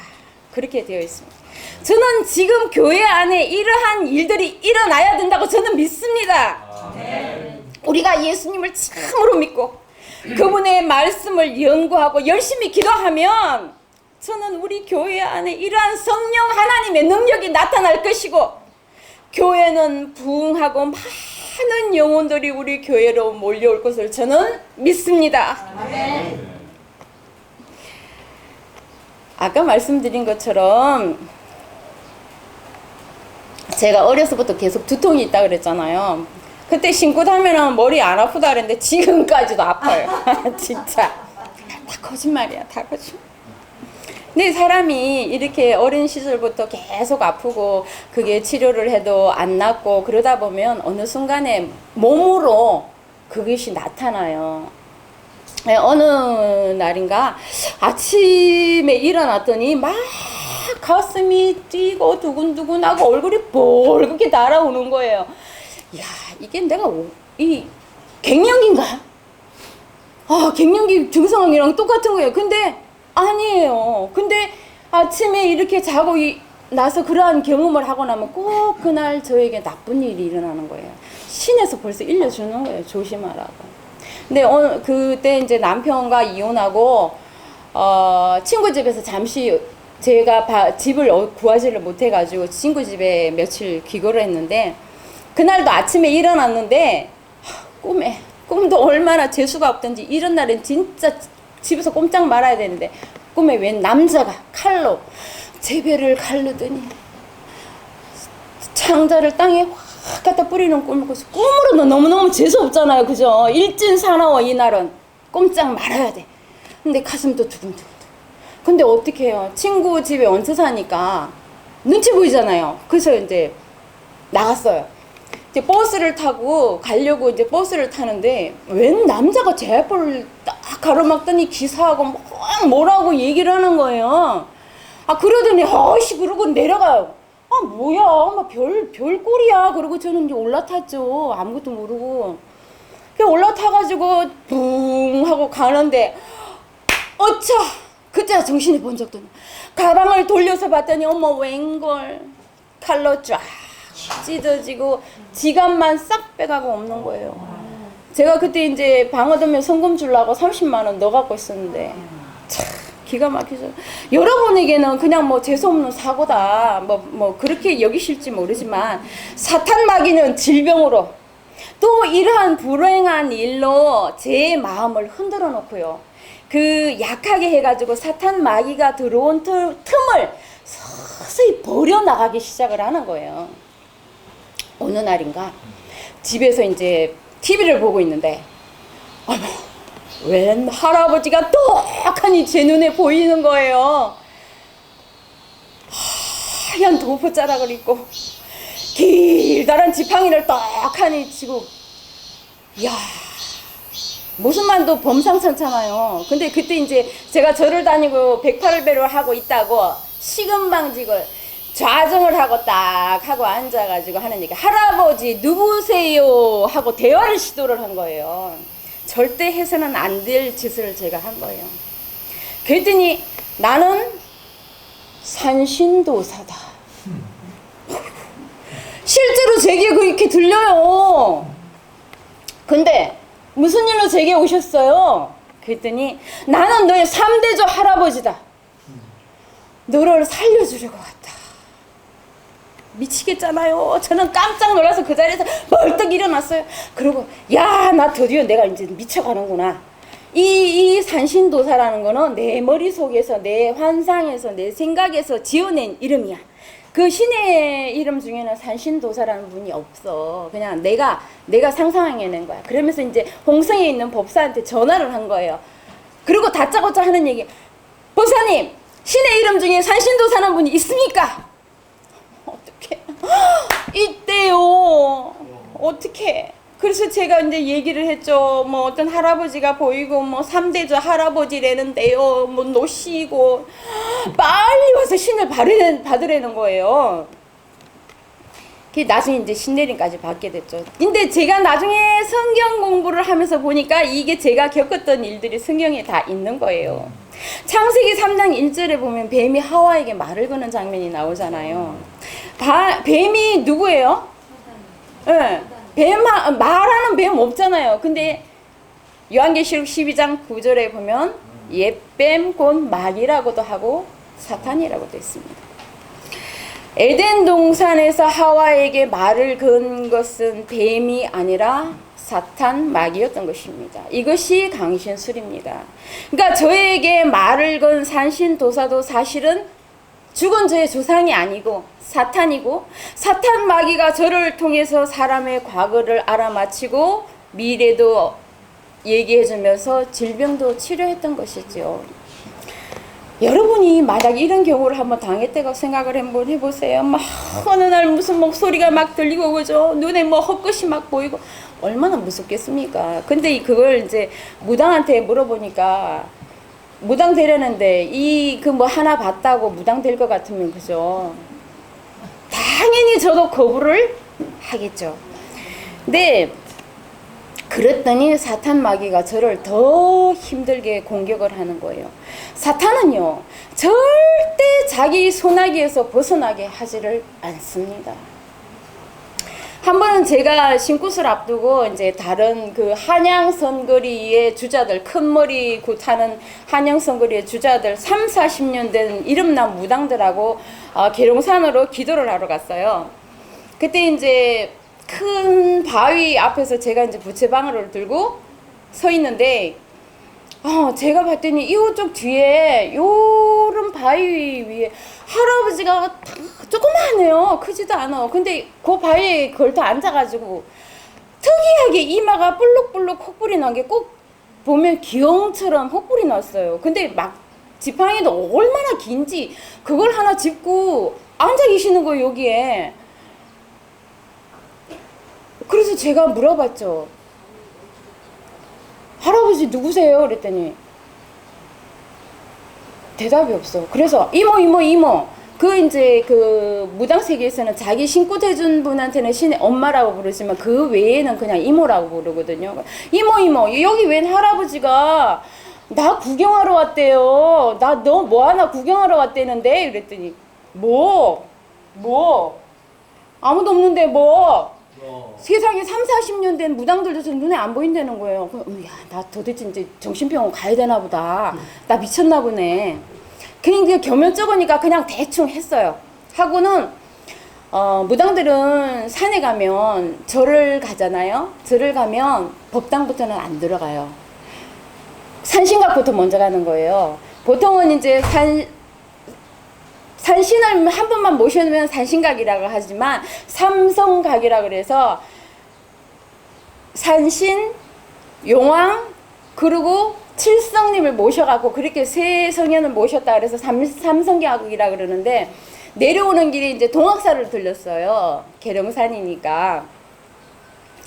[SPEAKER 1] 그렇게 되어 있습니다. 저는 지금 교회 안에 이러한 일들이 일어나야 된다고 저는 믿습니다. 우리가 예수님을 참으로 믿고 그분의 말씀을 연구하고 열심히 기도하면 저는 우리 교회 안에 이러한 성령 하나님의 능력이 나타날 것이고 교회는 부흥하고 많은 영혼들이 우리 교회로 몰려올 것을 저는 믿습니다. 아까 말씀드린 것처럼 제가 어려서부터 계속 두통이 있다 그랬잖아요. 그때 신고 다니면 머리 안 아프다 그랬는데 지금까지도 아파요. 진짜 다 거짓말이야. 다 거짓말. 근데 사람이 이렇게 어린 시절부터 계속 아프고 그게 치료를 해도 안 낫고 그러다 보면 어느 순간에 몸으로 그것이 나타나요. 어느 날인가 아침에 일어났더니 막 가슴이 뛰고 두근두근하고 얼굴이 뻘겋게 날아오는 거예요. 야, 이게 내가 이 갱년기인가? 갱년기 증상이랑 똑같은 거예요. 근데 아니에요. 근데 아침에 이렇게 자고 나서 그러한 경험을 하고 나면 꼭 그날 저에게 나쁜 일이 일어나는 거예요. 신에서 벌써 일러주는 거예요. 조심하라고. 근데 그때 이제 남편과 이혼하고 친구 집에서 잠시 제가 집을 구하지를 못해가지고 친구 집에 며칠 귀가를 했는데 그날도 아침에 일어났는데 꿈도 얼마나 재수가 없던지 이런 날엔 진짜 집에서 꼼짝 말아야 되는데 꿈에 웬 남자가 칼로 제 배를 가르더니 창자를 땅에 확 갖다 뿌리는 꿈을 꿔서 꿈으로는 너무너무 재수없잖아요. 그죠? 일진사나워 이날은 꼼짝 말아야 돼. 근데 가슴도 두근두근. 근데 어떻게 해요? 친구 집에 얹혀 사니까 눈치 보이잖아요. 그래서 이제 나갔어요. 이제 버스를 타고 가려고 이제 버스를 타는데 웬 남자가 제 앞을 딱 가로막더니 기사하고 막 뭐라고 얘기를 하는 거예요. 그러더니 그러고 내려가요. 뭐야, 막 별꼴이야. 그러고 저는 이제 올라탔죠. 아무것도 모르고. 그냥 올라타가지고 붕 하고 가는데 어차 그때 정신이 번쩍 드네. 가방을 돌려서 봤더니 어머 웬걸 칼로 쫙 찢어지고 지갑만 싹 빼가고 없는 거예요. 제가 그때 이제 방 얻으면 성금 주려고 30만 원 넣어갖고 있었는데 참 기가 막히죠. 여러분에게는 그냥 뭐 재수없는 사고다 뭐 그렇게 여기실지 모르지만 사탄 마귀는 질병으로 또 이러한 불행한 일로 제 마음을 흔들어 놓고요. 그 약하게 해가지고 사탄 마귀가 들어온 틈을 서서히 버려나가기 시작을 하는 거예요. 어느 날인가 집에서 이제 TV를 보고 있는데 어머, 웬 할아버지가 떡하니 제 눈에 보이는 거예요. 하얀 도포자락을 입고 길다란 지팡이를 떡하니 치고, 이야, 무슨 말도 범상찮잖아요. 근데 그때 이제 제가 절을 다니고 108배를 하고 있다고 식은방직을 좌정을 하고 딱 하고 앉아가지고 하는 얘기, 할아버지 누구세요? 하고 대화를 시도를 한 거예요. 절대 해서는 안 될 짓을 제가 한 거예요. 그랬더니 나는 산신도사다. 실제로 제게 그렇게 들려요. 근데 무슨 일로 제게 오셨어요? 그랬더니 나는 너의 3대조 할아버지다. 너를 살려주려고 왔다. 미치겠잖아요. 저는 깜짝 놀라서 그 자리에서 벌떡 일어났어요. 그리고 야, 나 드디어 내가 이제 미쳐가는구나. 이 산신도사라는 거는 내 머릿속에서, 내 환상에서, 내 생각에서 지어낸 이름이야. 그 신의 이름 중에는 산신도사라는 분이 없어. 그냥 내가 상상해낸 거야. 그러면서 이제 홍성에 있는 법사한테 전화를 한 거예요. 그리고 다짜고짜 하는 얘기, 법사님, 신의 이름 중에 산신도사라는 분이 있습니까? 어떡해. 있대요. 어떡해. 그래서 제가 이제 얘기를 했죠. 뭐 어떤 할아버지가 보이고 뭐 3대조 할아버지라는데요. 뭐 노시고 빨리 와서 신을 받으라는 거예요. 그 나중에 이제 신내림까지 받게 됐죠. 근데 제가 나중에 성경 공부를 하면서 보니까 이게 제가 겪었던 일들이 성경에 다 있는 거예요. 창세기 3장 1절에 보면 뱀이 하와에게 말을 거는 장면이 나오잖아요. 뱀이 누구예요? 네. 말하는 뱀 없잖아요. 근데 요한계시록 12장 9절에 보면 옛뱀 곧 마귀라고도 하고 사탄이라고도 했습니다. 에덴 동산에서 하와에게 말을 건 것은 뱀이 아니라 사탄 마귀였던 것입니다. 이것이 강신술입니다. 그러니까 저에게 말을 건 산신도사도 사실은 죽은 저의 조상이 아니고 사탄이고, 사탄 마귀가 저를 통해서 사람의 과거를 알아맞히고 미래도 얘기해주면서 질병도 치료했던 것이죠. 여러분이 만약 이런 경우를 한번 당했다고 생각을 한번 해보세요. 막 어느 날 무슨 목소리가 막 들리고 그죠? 눈에 뭐 헛것이 막 보이고 얼마나 무섭겠습니까? 근데 그걸 이제 무당한테 물어보니까 무당 되려는데 이 그 뭐 하나 봤다고 무당 될 것 같으면 그죠? 당연히 저도 거부를 하겠죠. 근데 그랬더니 사탄 마귀가 저를 더 힘들게 공격을 하는 거예요. 사탄은요, 절대 자기 소나기에서 벗어나게 하지를 않습니다. 한 번은 제가 신굿을 앞두고 이제 다른 그 한양 선거리의 주자들, 큰 머리 굿하는 한양 선거리의 주자들 3, 40년 된 이름난 무당들하고 계룡산으로 기도를 하러 갔어요. 그때 이제 큰 바위 앞에서 제가 이제 부채방울을 들고 서 있는데 제가 봤더니 이쪽 뒤에 요런 바위 위에 할아버지가 조그마하네요. 크지도 않아. 근데 그 바위에 걸터 앉아가지고 특이하게 이마가 볼록볼록 콧불이 난 게 꼭 보면 기형처럼 콧불이 났어요. 근데 막 지팡이도 얼마나 긴지 그걸 하나 짚고 앉아 계시는 거예요, 여기에. 그래서 제가 물어봤죠. 할아버지 누구세요? 그랬더니 대답이 없어. 그래서 이모. 그 이제 그 무당 세계에서는 자기 신굿 해준 분한테는 신의 엄마라고 부르지만 그 외에는 그냥 이모라고 부르거든요. 이모 여기 웬 할아버지가 나 구경하러 왔대요. 나 너 뭐 하나 구경하러 왔대는데 그랬더니 뭐 아무도 없는데 뭐 세상에 3, 40년 된 무당들도 저 눈에 안 보인다는 거예요. 야, 나 도대체 이제 정신병원 가야 되나 보다. 나 미쳤나 보네. 그냥 겸연 적으니까 그냥 대충 했어요. 하고는 무당들은 산에 가면 절을 가잖아요. 절을 가면 법당부터는 안 들어가요. 산신각부터 먼저 가는 거예요. 보통은 이제 산신을 한 번만 모셔놓으면 산신각이라고 하지만 삼성각이라고 그래서 산신, 용왕, 그리고 칠성님을 모셔갖고 그렇게 세 성현을 모셨다 그래서 삼성각이라고 그러는데 내려오는 길에 이제 동학사를 들렸어요. 계룡산이니까.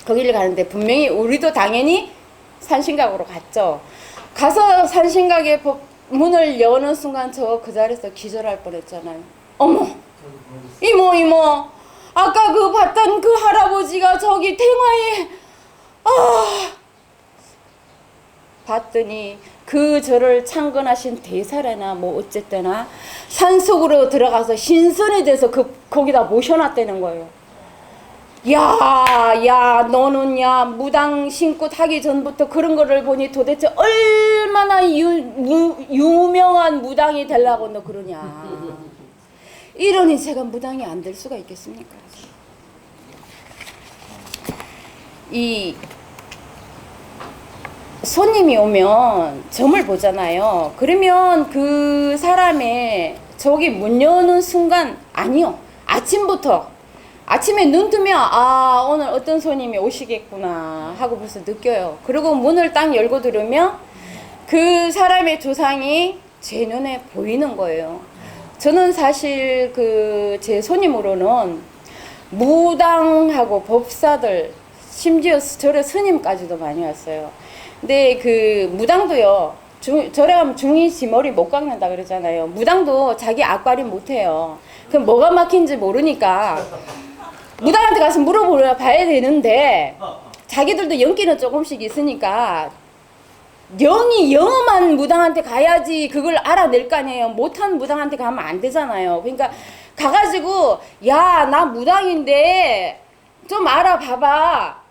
[SPEAKER 1] 거기를 가는데 분명히 우리도 당연히 산신각으로 갔죠. 가서 산신각의 문을 여는 순간 저 그 자리에서 기절할 뻔했잖아요. 어머, 이모, 아까 그 봤던 그 할아버지가 저기 탱화에 봤더니 그 저를 창건하신 대사래나 뭐 어쨌거나 산속으로 들어가서 신선에 대해서 거기다 모셔놨다는 거예요. 야, 너는 무당 신고 하기 전부터 그런 거를 보니 도대체 얼마나 유명한 무당이 되려고 너 그러냐. 이러니 제가 무당이 안 될 수가 있겠습니까? 이 손님이 오면 점을 보잖아요. 그러면 그 사람의 저기 문 여는 순간 아니요. 아침에 눈 뜨면 오늘 어떤 손님이 오시겠구나 하고 벌써 느껴요. 그리고 문을 딱 열고 들으면 그 사람의 조상이 제 눈에 보이는 거예요. 저는 사실 제 손님으로는 무당하고 법사들 심지어 절에 스님까지도 많이 왔어요. 근데 그 무당도요. 절에 가면 중이 지 머리 못 깎는다 그러잖아요. 무당도 자기 앞가림 못해요. 그럼 뭐가 막힌지 모르니까 무당한테 가서 물어봐야 되는데 자기들도 연기는 조금씩 있으니까 영이 영험한 무당한테 가야지 그걸 알아낼 거 아니에요. 못한 무당한테 가면 안 되잖아요. 그러니까 가가지고 야, 나 무당인데 좀 알아봐봐.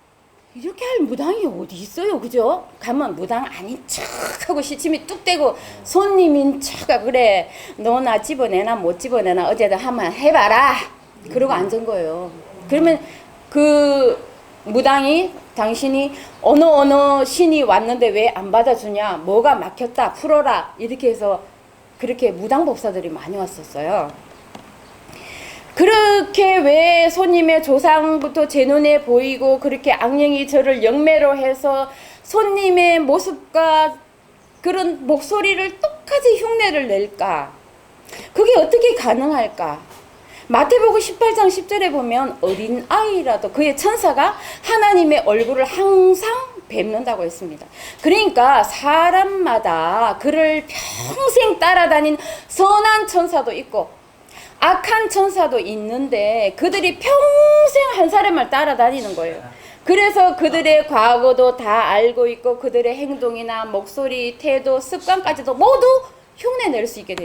[SPEAKER 1] 이렇게 할 무당이 어디 있어요, 그죠? 가면 무당 아닌 척하고 시침이 뚝 떼고 손님인 척하고 그래. 너 나 집어내나 못 집어내나 어제도 한번 해봐라. 그러고 앉은 거예요. 그러면 그 무당이 당신이 어느 신이 왔는데 왜 안 받아주냐? 뭐가 막혔다 풀어라. 이렇게 해서 그렇게 무당법사들이 많이 왔었어요. 그렇게 왜 손님의 조상부터 제 눈에 보이고 그렇게 악령이 저를 영매로 해서 손님의 모습과 그런 목소리를 똑같이 흉내를 낼까? 그게 어떻게 가능할까? 마태복음 18장 10절에 보면 어린 아이라도 그의 천사가 하나님의 얼굴을 항상 뵙는다고 했습니다. 그러니까 사람마다 그를 평생 따라다닌 선한 천사도 있고 악한 천사도 있는데 그들이 평생 한 사람을 따라다니는 거예요. 그래서 그들의 과거도 다 알고 있고 그들의 행동이나 목소리, 태도, 습관까지도 모두 흉내낼 수 있게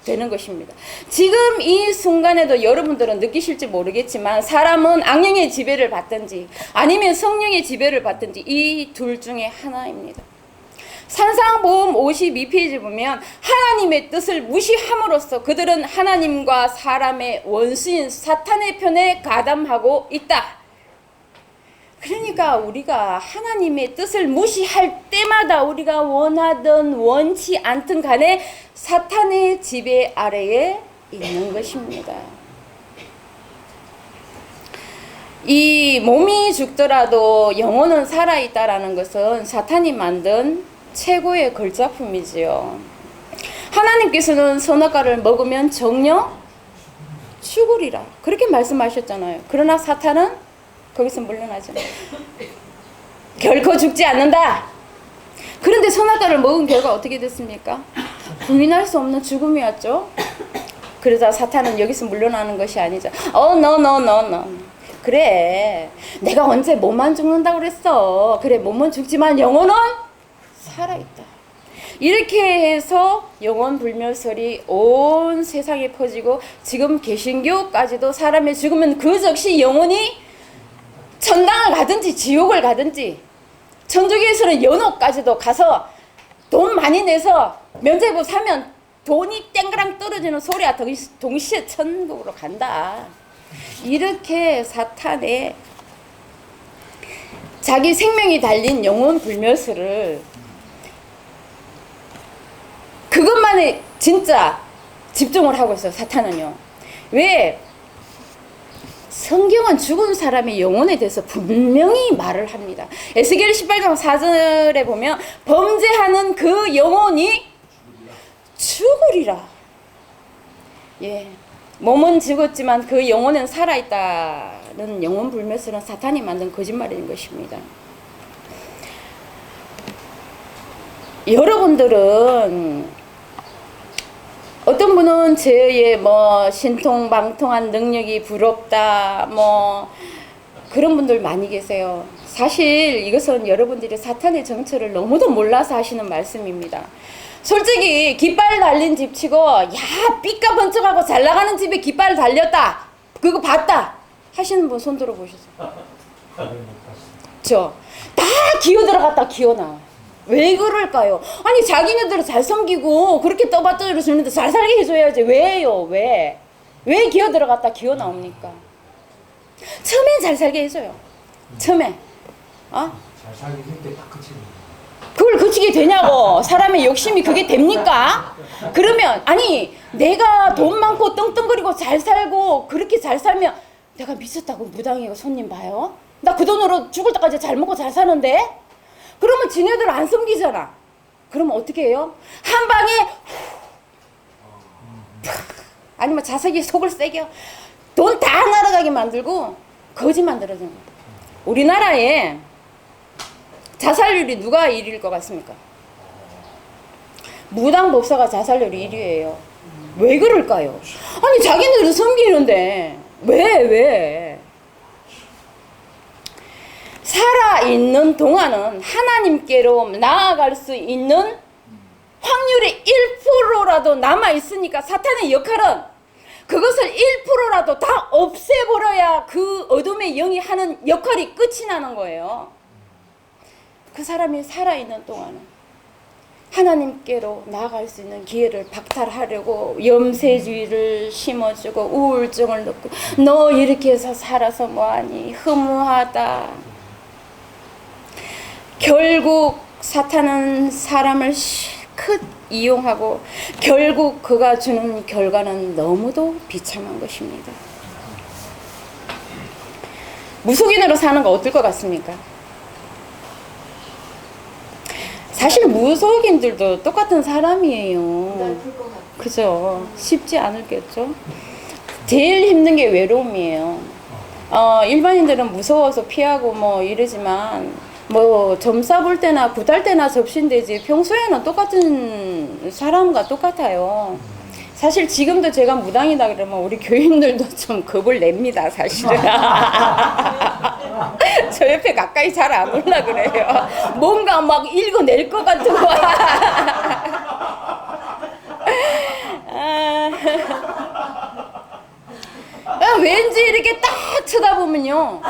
[SPEAKER 1] 되는 것입니다. 지금 이 순간에도 여러분들은 느끼실지 모르겠지만 사람은 악령의 지배를 받든지 아니면 성령의 지배를 받든지 이 둘 중에 하나입니다. 산상보험 52페이지 보면 하나님의 뜻을 무시함으로써 그들은 하나님과 사람의 원수인 사탄의 편에 가담하고 있다. 그러니까 우리가 하나님의 뜻을 무시할 때마다 우리가 원하든 원치 않든 간에 사탄의 지배 아래에 있는 것입니다. 이 몸이 죽더라도 영혼은 살아있다라는 것은 사탄이 만든 최고의 걸작품이지요. 하나님께서는 선악과를 먹으면 정녕 죽으리라 그렇게 말씀하셨잖아요. 그러나 사탄은 거기서 물러나죠. 결코 죽지 않는다. 그런데 선악과를 먹은 결과 어떻게 됐습니까? 부인할 수 없는 죽음이었죠. 그러자 사탄은 여기서 물러나는 것이 아니죠. no. 그래, 내가 언제 몸만 죽는다고 그랬어. 그래, 몸은 죽지만 영혼은 살아있다. 이렇게 해서 영혼 불멸설이 온 세상에 퍼지고 지금 개신교까지도 사람이 죽으면 그 즉시 영혼이 천당을 가든지 지옥을 가든지 천주교에서는 연옥까지도 가서 돈 많이 내서 면제부 사면 돈이 땡그랑 떨어지는 소리야 동시에 천국으로 간다. 이렇게 사탄의 자기 생명이 달린 영혼 불멸수를 그것만에 진짜 집중을 하고 있어요. 사탄은요. 왜? 성경은 죽은 사람의 영혼에 대해서 분명히 말을 합니다. 에스겔 18장 4절에 보면 범죄하는 그 영혼이 죽으리라. 예, 몸은 죽었지만 그 영혼은 살아있다는 영혼 불멸수는 사탄이 만든 거짓말인 것입니다. 여러분들은 어떤 분은 저의 뭐 신통방통한 능력이 부럽다 뭐 그런 분들 많이 계세요. 사실 이것은 여러분들이 사탄의 정체를 너무도 몰라서 하시는 말씀입니다. 솔직히 깃발 달린 집 치고 야 삐까 번쩍하고 잘 나가는 집에 깃발 달렸다 그거 봤다 하시는 분 손 들어 보셨어요? 다 기어 들어갔다 기어 나와. 왜 그럴까요? 아니 자기네들은 잘 섬기고 그렇게 떠받들어 주는데 잘 살게 해줘야지. 왜요? 왜 기어 들어갔다 기어 나옵니까? 처음엔 잘 살게 해줘요. 처음에 잘
[SPEAKER 2] 살게 힘들 딱 그치는
[SPEAKER 1] 그걸 그치게 되냐고. 사람의 욕심이 그게 됩니까? 그러면 아니 내가 돈 많고 떵떵거리고 잘 살고 그렇게 잘 살면 내가 미쳤다고 무당이고 손님 봐요? 나 그 돈으로 죽을 때까지 잘 먹고 잘 사는데? 그러면 지네들 안 섬기잖아. 그러면 어떻게 해요? 한 방에 아니면 자석이 속을 새겨 돈 다 날아가게 만들고 거지 만들어주는 거야. 우리나라에 자살률이 누가 1위일 것 같습니까? 무당 법사가 자살률이 1위예요. 왜 그럴까요? 아니 자기네들은 섬기는데 왜? 살아있는 동안은 하나님께로 나아갈 수 있는 확률이 1%라도 남아있으니까 사탄의 역할은 그것을 1%라도 다 없애버려야 그 어둠의 영이 하는 역할이 끝이 나는 거예요. 그 사람이 살아있는 동안은 하나님께로 나아갈 수 있는 기회를 박탈하려고 염세주의를 심어주고 우울증을 넣고 너 이렇게 해서 살아서 뭐하니 허무하다. 결국 사탄은 사람을 실컷 이용하고 결국 그가 주는 결과는 너무도 비참한 것입니다. 무속인으로 사는 거 어떨 것 같습니까? 사실 무속인들도 똑같은 사람이에요. 그죠? 쉽지 않을겠죠? 제일 힘든 게 외로움이에요. 일반인들은 무서워서 피하고 뭐 이러지만 뭐 점사 볼 때나 굿할 때나 접신되지 평소에는 똑같은 사람과 똑같아요. 사실 지금도 제가 무당이다 그러면 우리 교인들도 좀 겁을 냅니다 사실은. 저 옆에 가까이 잘 안 올라 그래요. 뭔가 막 읽어낼 것 같은 거야. 왠지 이렇게 딱 쳐다보면요,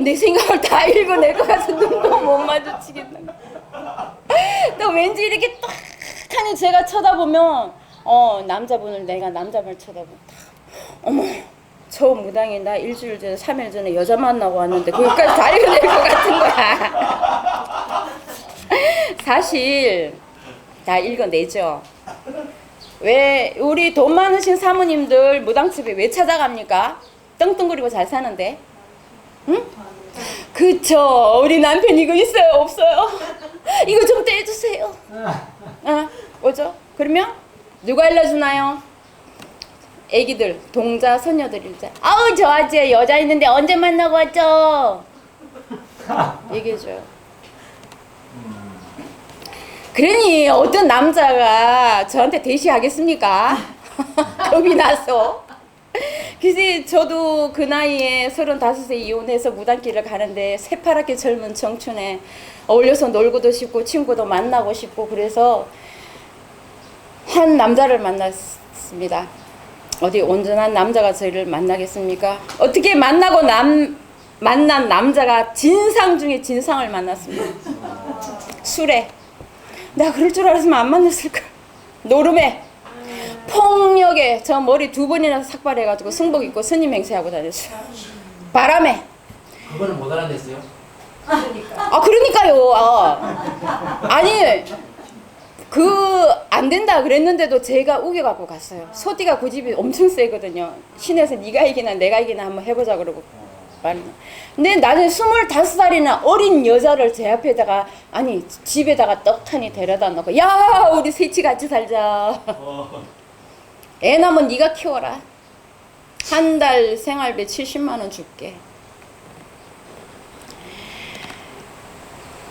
[SPEAKER 1] 내 생각을 다 읽어낼 것 같은 눈도 못 마주치겠는. 또 왠지 이렇게 딱 하니 제가 쳐다보면 남자분을 내가 남자분을 쳐다보면 어머 저 무당이 나 일주일 전에 3일 전에 여자 만나고 왔는데 그것까지 다 읽어낼 것 같은 거야. 사실 다 읽어내죠. 왜 우리 돈 많으신 사모님들 무당집에 왜 찾아갑니까? 떵떵거리고 잘 사는데. 응? 그쵸. 우리 남편 이거 있어요 없어요? 이거 좀 떼주세요. 오죠? 그러면 누가 일러주나요? 애기들, 동자, 손녀들 일자. 아우 저 아재 여자 있는데 언제 만나고 왔죠? 얘기해줘요. 그러니 어떤 남자가 저한테 대시하겠습니까? 겁이 나서. 그래서 저도 그 나이에 35세 이혼해서 무당길을 가는데 새파랗게 젊은 청춘에 어울려서 놀고도 싶고 친구도 만나고 싶고 그래서 한 남자를 만났습니다. 어디 온전한 남자가 저희를 만나겠습니까? 어떻게 만나고 만난 남자가 진상 중에 진상을 만났습니다. 술에. 내가 그럴 줄 알았으면 안 만났을까. 노름에, 폭력에, 저 머리 2번이나 삭발해가지고 승복 입고 스님 행세하고 다녔어요. 바람에.
[SPEAKER 2] 그거는 못 알아냈어요?
[SPEAKER 1] 아, 그러니까요. 아니, 안 된다 그랬는데도 제가 우겨갖고 갔어요. 소띠가 고집이 엄청 세거든요. 시내에서 네가 이기나 내가 이기나 한번 해보자 그러고. 근데 나중에 25살이나 어린 여자를 제 앞에다가, 아니, 집에다가 떡하니 데려다 놓고, 야, 우리 셋이 같이 살자. 애 낳으면 네가 키워라. 한 달 생활비 70만 원 줄게.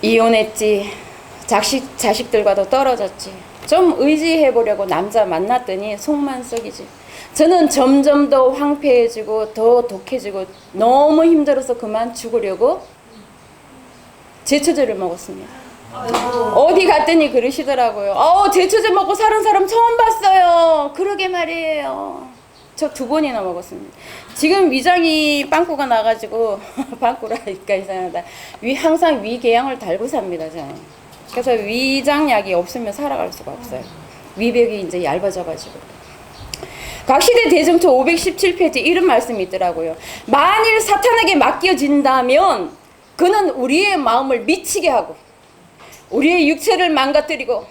[SPEAKER 1] 이혼했지. 자식들과도 떨어졌지. 좀 의지해보려고 남자 만났더니 속만 썩이지. 저는 점점 더 황폐해지고 더 독해지고 너무 힘들어서 그만 죽으려고 제초제를 먹었습니다. 어디 갔더니 그러시더라고요. 제초제 먹고 사는 사람 처음 봤어요. 그러게 말이에요. 저 2번이나 먹었습니다. 지금 위장이 빵꾸가 나가지고 빵꾸라니까 이상하다. 항상 위궤양을 달고 삽니다. 저는. 그래서 위장약이 없으면 살아갈 수가 없어요. 위벽이 이제 얇아져가지고. 각시대 대정초 517페이지 이런 말씀이 있더라고요. 만일 사탄에게 맡겨진다면 그는 우리의 마음을 미치게 하고 우리의 육체를 망가뜨리고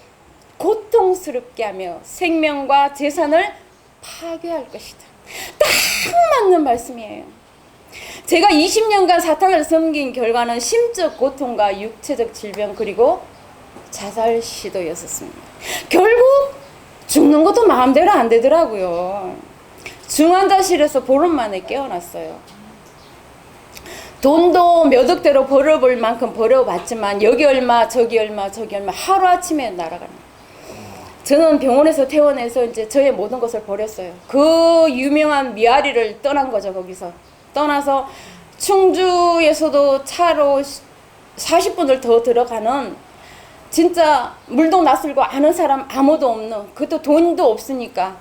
[SPEAKER 1] 고통스럽게 하며 생명과 재산을 파괴할 것이다. 딱 맞는 말씀이에요. 제가 20년간 사탄을 섬긴 결과는 심적 고통과 육체적 질병 그리고 자살 시도였었습니다. 결국 죽는 것도 마음대로 안 되더라고요. 중환자실에서 보름 만에 깨어났어요. 돈도 몇 억대로 벌어볼 만큼 벌어봤지만 여기 얼마 저기 얼마 저기 얼마 하루아침에 날아가는. 저는 병원에서 퇴원해서 이제 저의 모든 것을 버렸어요. 그 유명한 미아리를 떠난 거죠. 거기서 떠나서 충주에서도 차로 40분을 더 들어가는 진짜 물도 낯설고 아는 사람 아무도 없는, 그것도 돈도 없으니까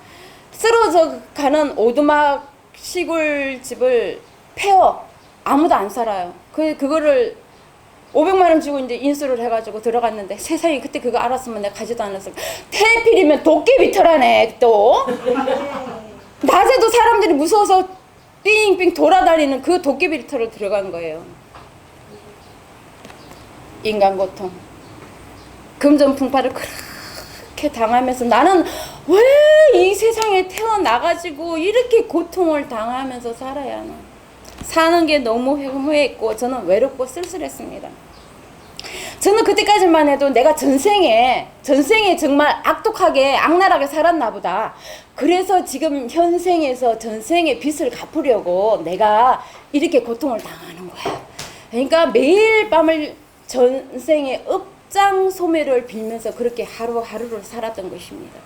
[SPEAKER 1] 쓰러져 가는 오두막 시골집을 폐허, 아무도 안 살아요. 그거를 500만 원 주고 이제 인수를 해가지고 들어갔는데 세상에 그때 그거 알았으면 내가 가지도 않았을 거야. 태필이면 도깨비 털하네 또. 낮에도 사람들이 무서워서 삥삥 돌아다니는 그 도깨비 털을 들어간 거예요. 인간 고통. 금전풍파를 그렇게 당하면서 나는 왜 이 세상에 태어나가지고 이렇게 고통을 당하면서 살아야 하나. 사는 게 너무 허무했고 저는 외롭고 쓸쓸했습니다. 저는 그때까지만 해도 내가 전생에 정말 악독하게 악랄하게 살았나 보다. 그래서 지금 현생에서 전생의 빚을 갚으려고 내가 이렇게 고통을 당하는 거야. 그러니까 매일 밤을 전생에 장 소매를 빌면서 그렇게 하루하루를 살았던 것입니다.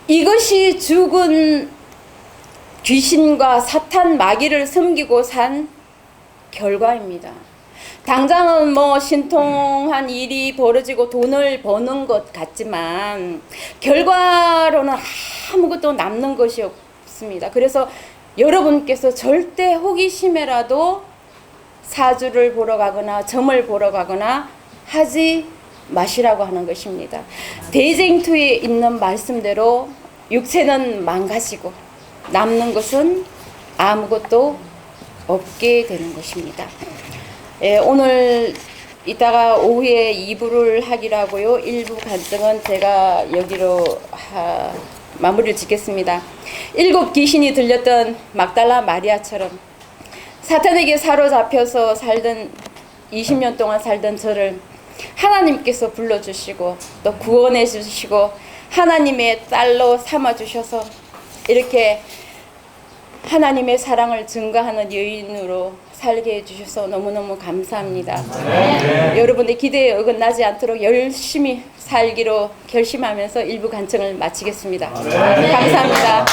[SPEAKER 1] 이것이 죽은 귀신과 사탄 마귀를 섬기고 산 결과입니다. 당장은 뭐 신통한 일이 벌어지고 돈을 버는 것 같지만 결과로는 아무것도 남는 것이 없습니다. 그래서 여러분께서 절대 호기심에라도 사주를 보러 가거나 점을 보러 가거나 하지 마시라고 하는 것입니다. 대쟁투에 있는 말씀대로 육체는 망가지고 남는 것은 아무것도 없게 되는 것입니다. 오늘 이따가 오후에 2부를 하기로 하고요. 1부 간증은 제가 여기로 마무리를 짓겠습니다. 7 귀신이 들렸던 막달라 마리아처럼 사탄에게 사로잡혀서 살던 20년 동안 살던 저를 하나님께서 불러주시고 또 구원해 주시고 하나님의 딸로 삼아주셔서 이렇게 하나님의 사랑을 증거하는 여인으로 살게 해주셔서 너무너무 감사합니다. 여러분의 기대에 어긋나지 않도록 열심히 살기로 결심하면서 일부 간증을 마치겠습니다. 감사합니다.